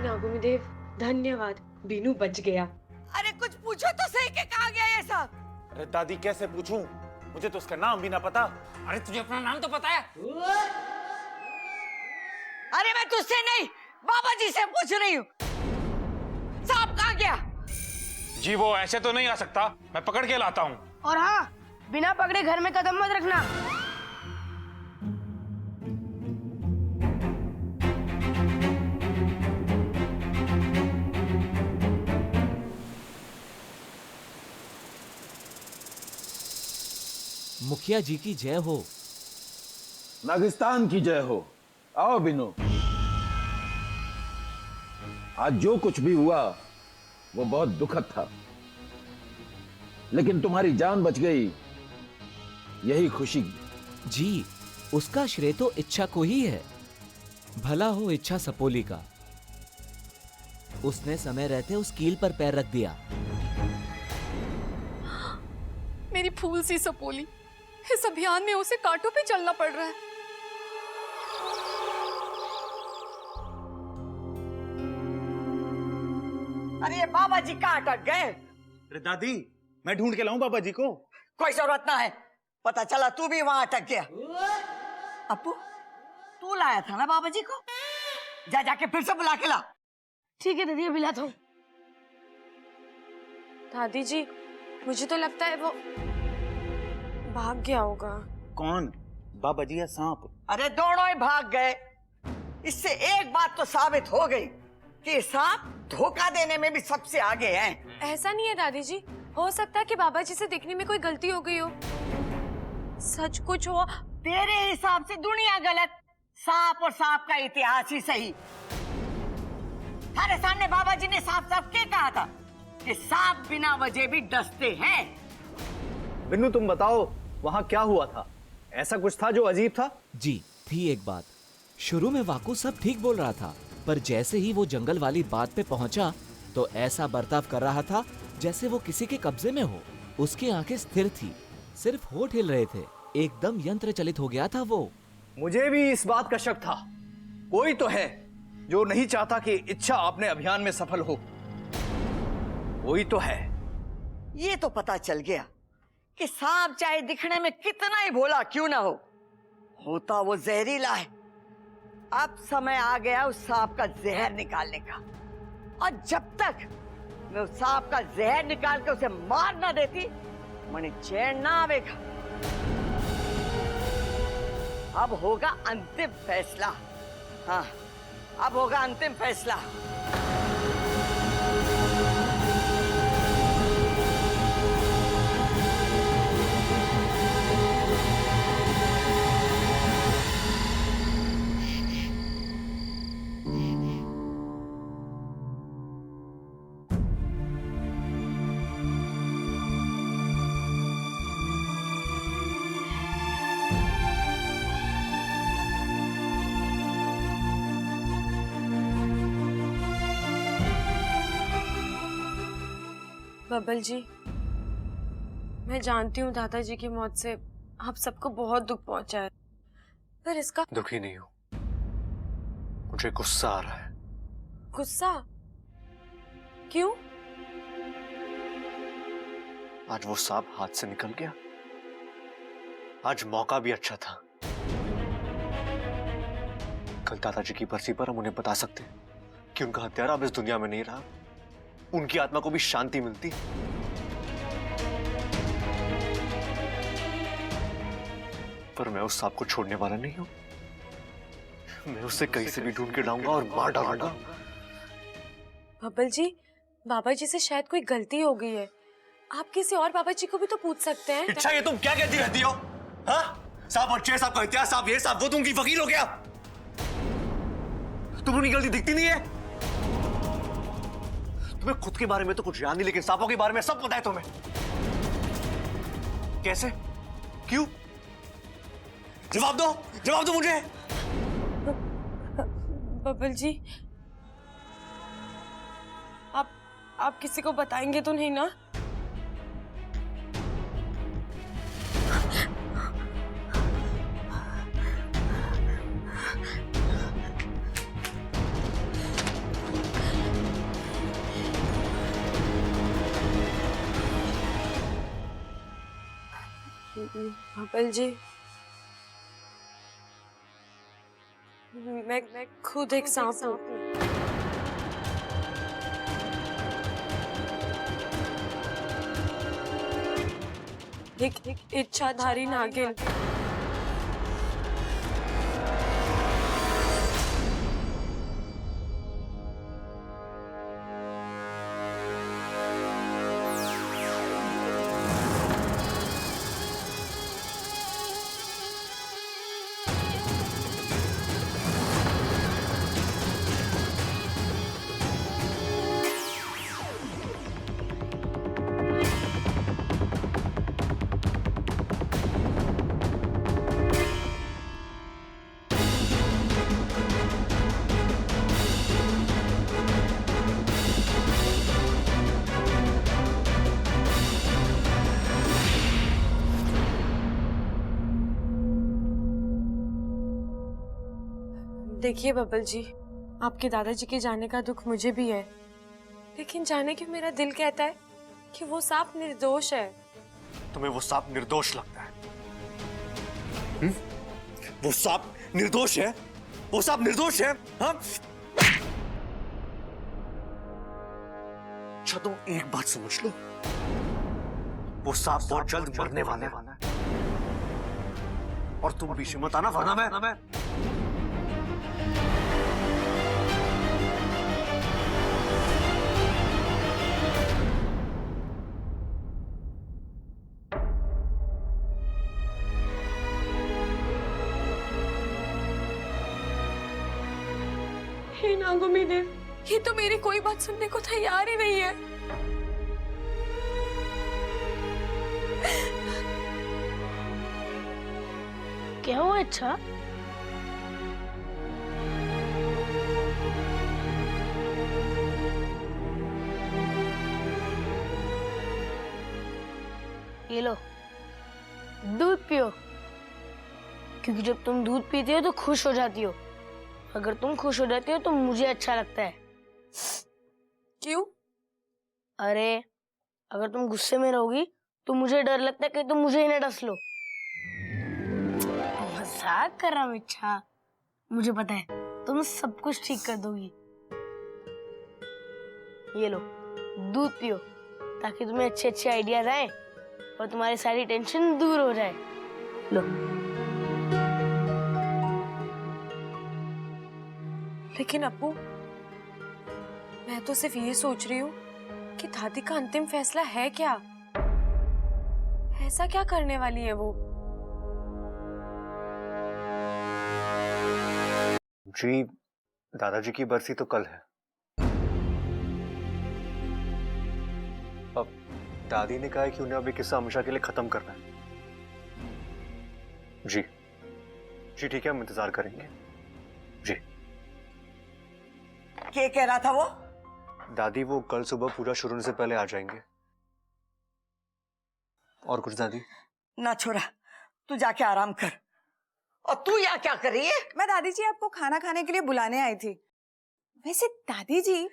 नागुमी देव, धन्यवाद, बीनू बच गया। अरे कुछ पूछो तो सही कि कहाँ गया ये सब? अरे दादी कैसे पूछूं? मुझे तो उसका नाम भी ना पता। अरे तुझे अपना नाम तो पता है? अरे मैं तुझसे नहीं, बाबा जी से पूछ रही हूँ। सांप कहाँ गया? जी वो ऐसे तो नहीं आ सकता, मैं पकड़ के लाता हूँ। और हाँ, बिना पकड़े घर में कदम मत रखना। मुखिया जी की जय हो। नागिस्तान की जय हो। आओ बिनो। आज जो कुछ भी हुआ वो बहुत दुखद था, लेकिन तुम्हारी जान बच गई, यही खुशी की। जी, उसका श्रेय तो इच्छा को ही है। भला हो इच्छा सपोली का। उसने समय रहते उस कील पर पैर रख दिया। मेरी फूल सी सपोली, इस अभियान में उसे कांटों पे चलना पड़ रहा है। अरे ये बाबा जी कहाँ अटक गए? अरे दादी, मैं ढूंढ के लाऊं बाबा जी को? कोई जरूरत ना है, पता चला तू भी वहां अटक गया। अपू, तू लाया था ना बाबा जी को? जा जाके फिर से बुला के ला। ठीक है दीदी, अभी लाता हूँ। दादी जी, मुझे तो लगता है वो भाग गया होगा। कौन, बाबा जी या सांप? अरे दोनों ही भाग गए। इससे एक बात तो साबित हो गई कि सांप धोखा देने में भी सबसे आगे हैं। ऐसा नहीं है दादी जी, हो सकता है कि बाबा जी से देखने में कोई गलती हो गई हो। सच कुछ हो। तेरे हिसाब से दुनिया गलत, सांप और सांप का इतिहास ही सही। हमारे सामने बाबा जी ने साफ साफ क्या कहा था कि सांप बिना वजह भी डसते हैं। बिन्नू तुम बताओ, वहां क्या हुआ था? ऐसा कुछ था जो अजीब था? जी थी एक बात। शुरू में वाकू सब ठीक बोल रहा था, पर जैसे ही वो जंगल वाली बात पे पहुंचा तो ऐसा बर्ताव कर रहा था जैसे वो किसी के कब्जे में हो। उसकी आंखें स्थिर थी, सिर्फ होठ हिल रहे थे। एकदम यंत्र चलित हो गया था वो। मुझे भी इस बात का शक था। कोई तो है जो नहीं चाहता कि इच्छा अपने अभियान में सफल हो। कोई तो है। ये तो पता चल गया कि सांप चाहे दिखने में कितना ही भोला क्यों ना हो, होता वो जहरीला है। अब समय आ गया उस सांप का जहर निकालने का, और जब तक मैं उस सांप का जहर निकाल के उसे मार ना देती, मुझे चैन ना आवेगा। अब होगा अंतिम फैसला। हाँ, अब होगा अंतिम फैसला। बबल जी, मैं जानती हूँ दादाजी की मौत से आप सबको बहुत दुख पहुंचा है, पर इसका दुखी नहीं हूं, मुझे गुस्सा आ रहा है। गुस्सा क्यों? आज वो सांप हाथ से निकल गया। आज मौका भी अच्छा था। कल दादाजी की बरसी पर हम उन्हें बता सकते कि उनका हत्यारा अब इस दुनिया में नहीं रहा, उनकी आत्मा को भी शांति मिलती। पर मैं उस सांप को छोड़ने वाला नहीं हूं। मैं उसे कहीं से भी ढूंढ के लाऊंगा और मार डालूंगा। बबल जी, बाबा जी से शायद कोई गलती हो गई है। आप किसी और बाबा जी को भी तो पूछ सकते हैं। इच्छा, ये तुम क्या कहती रहती हो? हाँ, सांप और छह सांप का इतिहास, सांप ये सांप वो, तुम की वकील हो गया? तुम्हें उनकी गलती दिखती नहीं है? तुम्हें खुद के बारे में तो कुछ याद नहीं, लेकिन सांपों के बारे में सब पता है तुम्हें। कैसे? क्यों? जवाब दो, जवाब दो मुझे। बबल जी, आप किसी को बताएंगे तो नहीं ना? भपल जी, मैं खुद एक सांप हूँ। एक इच्छाधारी नागिन। देखिए बबल जी, आपके दादाजी के जाने का दुख मुझे भी है, लेकिन जाने क्यों मेरा दिल कहता है कि वो सांप निर्दोष है। तुम्हें वो सांप निर्दोष लगता है? वो सांप निर्दोष है? वो सांप निर्दोष है? हाँ? अच्छा तुम एक बात समझ लो, वो सांप बहुत जल्द मरने वाला है, और तुम बीच में मत आना, वरना मैं हे नागोमी देव, ये तो मेरी कोई बात सुनने को तैयार ही नहीं है। क्या हुआ अच्छा? ये लो, दूध पियो, क्योंकि जब तुम दूध पीते हो तो खुश हो जाती हो। अगर तुम खुश हो जाती हो तो मुझे अच्छा लगता है। क्यों? अरे अगर तुम गुस्से में रहोगी तो मुझे डर लगता है कि तुम मुझे ही ना डस लो। मजाक कर रहा हूँ इच्छा, मुझे पता है तुम सब कुछ ठीक कर दोगी। ये लो, दूध पियो, ताकि तुम्हें अच्छे अच्छे आइडियाज आए और तुम्हारी सारी टेंशन दूर हो जाए। लो। लेकिन अप्पू, मैं तो सिर्फ ये सोच रही हूँ कि दादी का अंतिम फैसला है क्या? ऐसा क्या करने वाली है वो? जी, दादाजी की बरसी तो कल है। अब दादी ने कहा है कि उन्हें अभी किस्सा हमेशा के लिए खत्म करना है। जी जी ठीक है, हम इंतजार करेंगे। जी। क्या कह रहा था वो? दादी वो कल सुबह पूजा शुरू होने से पहले आ जाएंगे। और कुछ दादी? ना छोरा, तू जाके आराम कर। और तू यहाँ क्या कर रही है? मैं दादी जी आपको खाना खाने के लिए बुलाने आई थी। वैसे दादी जी,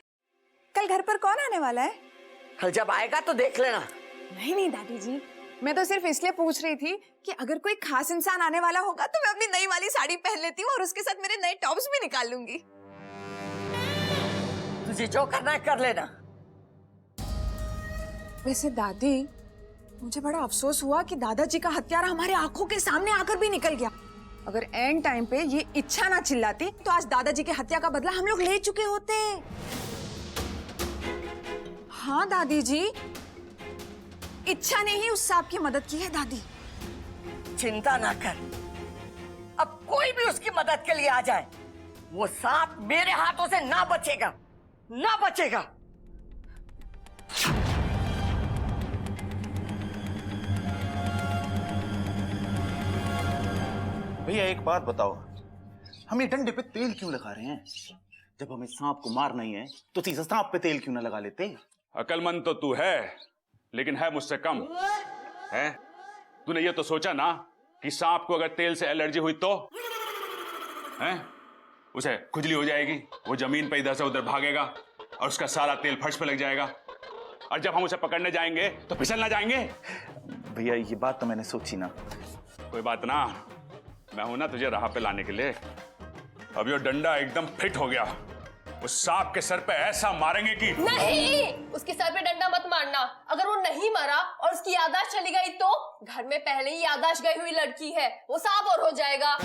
कल घर पर कौन आने वाला है? कल जब आएगा तो देख लेना। नहीं नहीं दादी जी, मैं तो सिर्फ इसलिए पूछ रही थी कि अगर कोई खास इंसान आने वाला होगा तो मैं अपनी नई वाली साड़ी पहन लेती हूँ और उसके साथ मेरे नए टॉप्स भी निकाल लूंगी। तुझे जो करना है कर लेना। वैसे दादी, मुझे बड़ा अफसोस हुआ कि दादाजी का हत्यारा हमारे आंखों के सामने आकर भी निकल गया। अगर एंड टाइम पे ये इच्छा ना चिल्लाती तो आज दादाजी की हत्या का बदला हम लोग ले चुके होते। हाँ दादी जी, इच्छा ने ही उस सांप की मदद की है दादी। चिंता ना कर, अब कोई भी उसकी मदद के लिए आ जाए, वो सांप मेरे हाथों से ना बचेगा, ना बचेगा। भैया एक बात बताओ, हम ये डंडे पे तेल क्यों लगा रहे हैं? जब हमें सांप को मारना ही है तो सीधा सांप पे तेल क्यों ना लगा लेते? अकलमंद तो तू है, लेकिन है मुझसे कम। है तूने ये तो सोचा ना कि सांप को अगर तेल से एलर्जी हुई तो है उसे खुजली हो जाएगी, वो जमीन पे इधर से उधर भागेगा और उसका सारा तेल फर्श पे लग जाएगा, और जब हम उसे पकड़ने जाएंगे तो फिसल ना जाएंगे। भैया ये बात तो मैंने सोची ना। कोई बात ना, मैं हूं ना तुझे राह पे लाने के लिए। अब ये डंडा एकदम फिट हो गया, उस सांप के सर पे ऐसा मारेंगे कि नहीं, उसके सर पे डंडा मत मारना। अगर वो नहीं मरा और उसकी याददाश्त चली गई तो घर में पहले ही याददाश्त गई हुई लड़की है, वो सांप और हो जाएगा।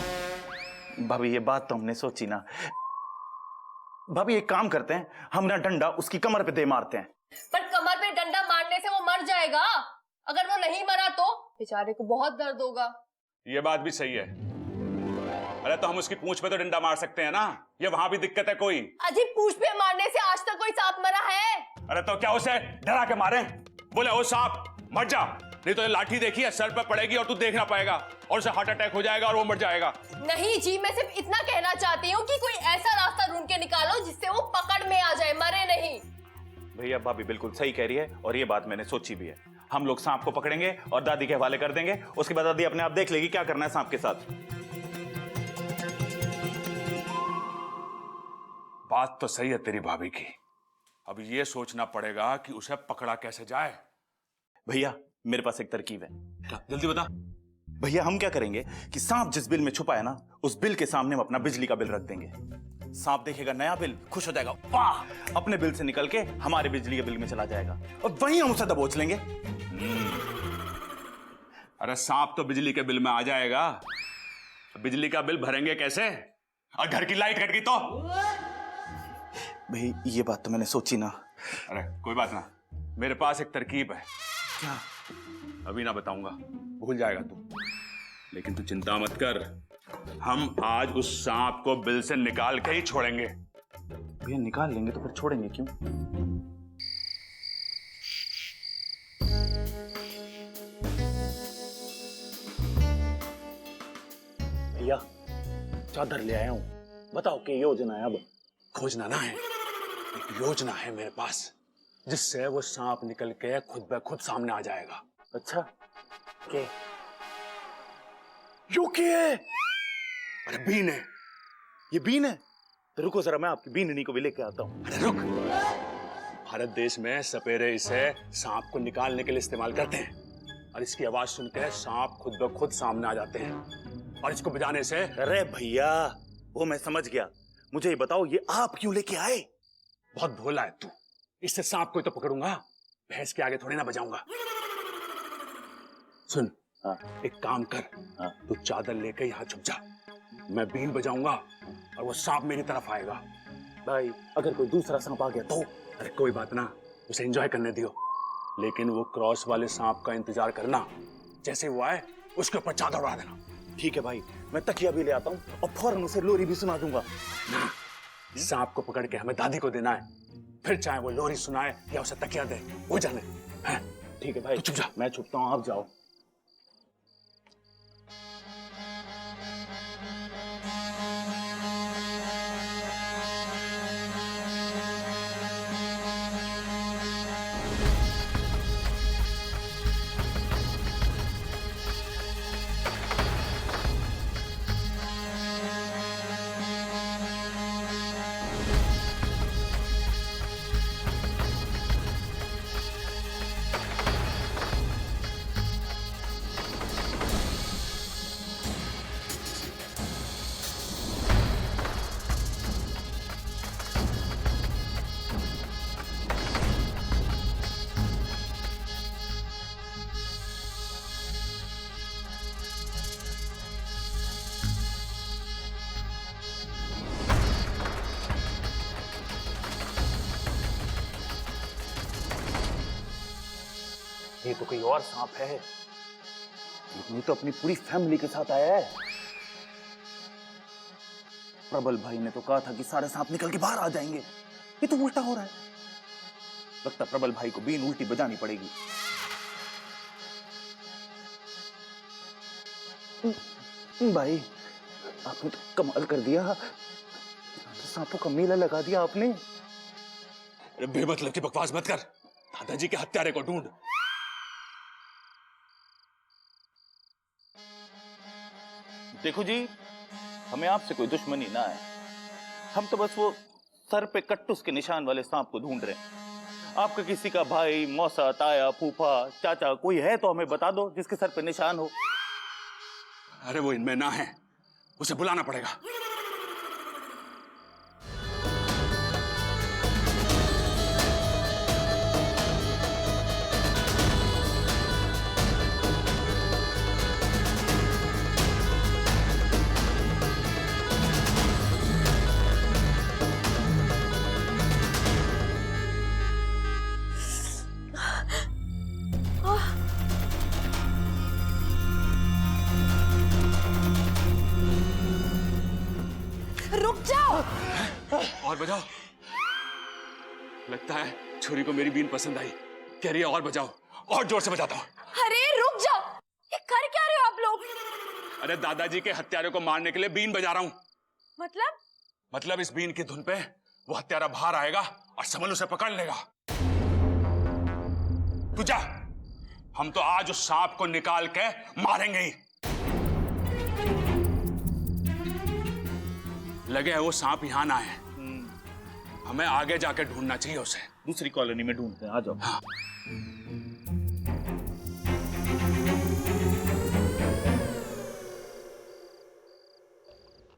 भाभी ये बात तो हमने सोची ना। भाभी एक काम करते हैं, हम ना डंडा उसकी कमर पे दे मारते हैं। पर कमर पे डंडा मारने से वो मर जाएगा। अगर वो नहीं मरा तो बेचारे को बहुत दर्द होगा। ये बात भी सही है। अरे तो हम उसकी पूंछ पे तो डंडा मार सकते हैं ना, ये वहां भी दिक्कत है कोई? अजी पूंछ पे मारने से आज तक कोई सांप मरा है? अरे तो क्या उसे डरा के मारे? बोले ओ सांप मर जा, नहीं तो ये लाठी देखी है सर पे पड़ेगी और तू देख ना पाएगा और उसे हार्ट अटैक हो जाएगा और वो मर जाएगा। नहीं जी, मैं सिर्फ इतना कहना चाहती हूँ कि कोई ऐसा रास्ता ढूंढ के निकालो जिससे वो पकड़ में आ जाए, मरे नहीं। भैया भाभी बिल्कुल सही कह रही है और ये बात मैंने सोची भी है। हम लोग सांप को पकड़ेंगे और दादी के हवाले कर देंगे, उसके बाद दादी अपने आप देख लेगी क्या करना है सांप के साथ। बात तो सही है तेरी भाभी की, अब ये सोचना पड़ेगा कि उसे पकड़ा कैसे जाए। भैया मेरे पास एक तरकीब है। क्या? जल्दी बता। भैया हम क्या करेंगे कि सांप जिस बिल में छुपा है ना, उस बिल के सामने हम अपना बिजली का बिल रख देंगे। सांप देखेगा नया बिल, खुश हो जाएगा, वाह, अपने बिल से निकल के हमारे बिजली के बिल में चला जाएगा और वहीं हम उसे दबोच लेंगे। अरे सांप तो बिजली के बिल में आ जाएगा, बिजली का बिल भरेंगे कैसे? और घर की लाइट कट गई तो? भाई ये बात तो मैंने सोची ना। अरे कोई बात ना, मेरे पास एक तरकीब है। क्या? अभी ना बताऊंगा, भूल जाएगा तू, लेकिन तू चिंता मत कर, हम आज उस सांप को बिल से निकाल के ही छोड़ेंगे। भैया निकाल लेंगे तो फिर छोड़ेंगे क्यों? भैया चादर ले आया हूं, बताओ क्या योजना है अब? खोजना ना है, एक योजना है मेरे पास जिससे वो सांप निकल के खुद ब खुद सामने आ जाएगा। अच्छा क्या? यो क्या है? अरे बीन है। ये बीन है? तो रुको जरा मैं आपकी बीननी को भी लेके आता हूँ। अरे रुक, भारत देश में सपेरे इसे सांप को निकालने के लिए इस्तेमाल करते हैं और इसकी आवाज सुनकर सांप खुद ब खुद सामने आ जाते हैं और इसको बजाने से। अरे भैया वो मैं समझ गया, मुझे ये बताओ ये आप क्यों लेके आए? बहुत भोला है तू, इससे सांप को तो पकड़ूंगा, भैंस के आगे थोड़ी ना बजाऊंगा। सुन, एक काम कर, तू चादर लेके यहाँ छुप जा, मैं बीन बजाऊंगा और वो सांप मेरी तरफ आएगा। भाई अगर कोई दूसरा सांप आ गया तो? अरे कोई बात ना, उसे एंजॉय करने दियो, लेकिन वो क्रॉस वाले सांप का इंतजार करना, जैसे वो आए उसके ऊपर चादर उड़ा देना। ठीक है भाई, मैं तकिया भी ले आता हूँ और फौरन उसे लोरी भी सुना दूंगा। सांप को पकड़ के हमें दादी को देना है, फिर चाहे वो लोरी सुनाए या उसे तकिया दे, वो जाने। ठीक है भाई, चुप जा। मैं छुपता हूँ, आप जाओ। ये तो कोई और सांप है, ये तो अपनी पूरी फैमिली के साथ आया है। प्रबल भाई ने तो कहा था कि सारे सांप निकल के बाहर आ जाएंगे, ये तो उल्टा हो रहा है। लगता प्रबल भाई को बीन उल्टी बजानी पड़ेगी। भाई आपने तो कमाल कर दिया, तो सांपों का मेला लगा दिया आपने। अरे बेमतलब की बकवास मत कर, दादाजी के हत्यारे को ढूंढ। देखो जी, हमें आपसे कोई दुश्मनी ना है, हम तो बस वो सर पे कट्टुस के निशान वाले सांप को ढूंढ रहे हैं। आपका किसी का भाई, मौसा, ताया, फूफा, चाचा कोई है तो हमें बता दो जिसके सर पे निशान हो। अरे वो इनमें ना है, उसे बुलाना पड़ेगा। रुक जाओ। और बजाओ। लगता है छुरी को मेरी बीन पसंद आई। कह रही है और बजाओ, और जोर से बजाता हूँ। अरे रुक जाओ, ये कर क्या रहे हो आप लोग? अरे दादाजी के हत्यारे को मारने के लिए बीन बजा रहा हूँ। मतलब इस बीन की धुन पे वो हत्यारा बाहर आएगा और समल उसे पकड़ लेगा। तू जा, हम तो आज उस सांप को निकाल के मारेंगे ही। लगे है वो सांप यहां ना है, हमें आगे जाके ढूंढना चाहिए उसे। दूसरी कॉलोनी में ढूंढते हैं, आ जाओ। हाँ।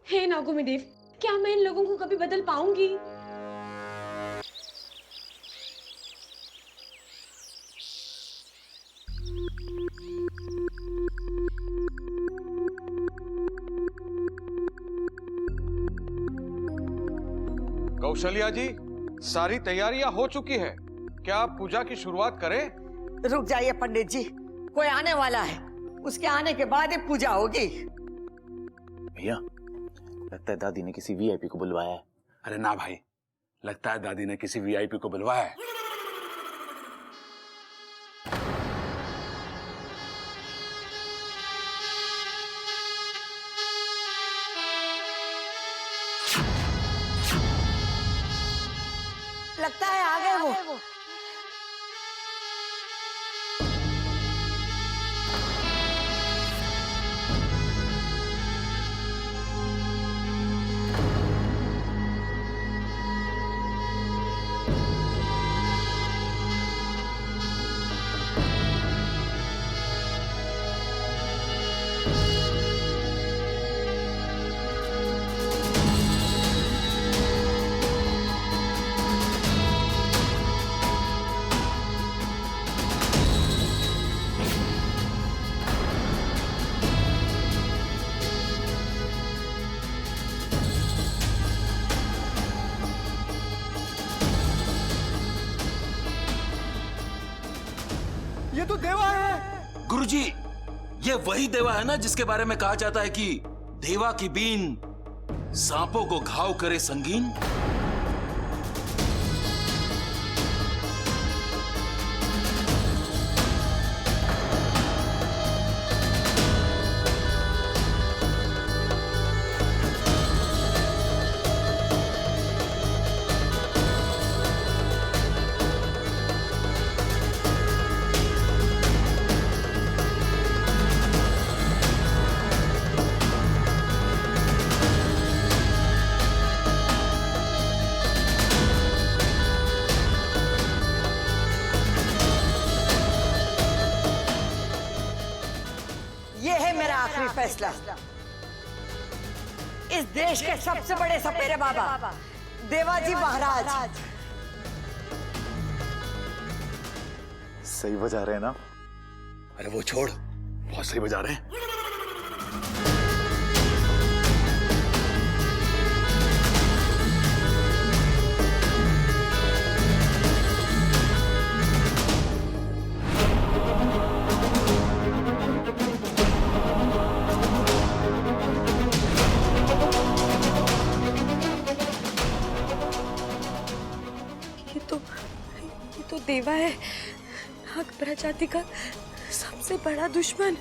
हे नागो देव, क्या मैं इन लोगों को कभी बदल पाऊंगी? कौशल्या जी, सारी तैयारियां हो चुकी है, क्या आप पूजा की शुरुआत करें? रुक जाइए पंडित जी, कोई आने वाला है, उसके आने के बाद ही पूजा होगी। भैया, लगता है दादी ने किसी वीआईपी को बुलवाया है। अरे ना भाई, लगता है दादी ने किसी वीआईपी को बुलवाया है। लगता है आ गए वो। ये तो देवा है। गुरुजी, ये वही देवा है ना जिसके बारे में कहा जाता है कि देवा की बीन सांपों को घाव करे संगीन। फैसला। इस देश के सबसे बड़े सपेरे बाबा देवाजी महाराज सही बजा रहे हैं ना? अरे वो छोड़, बहुत सही बजा रहे हैं। ये तो देवा है, नाग प्रजाति का सबसे बड़ा दुश्मन।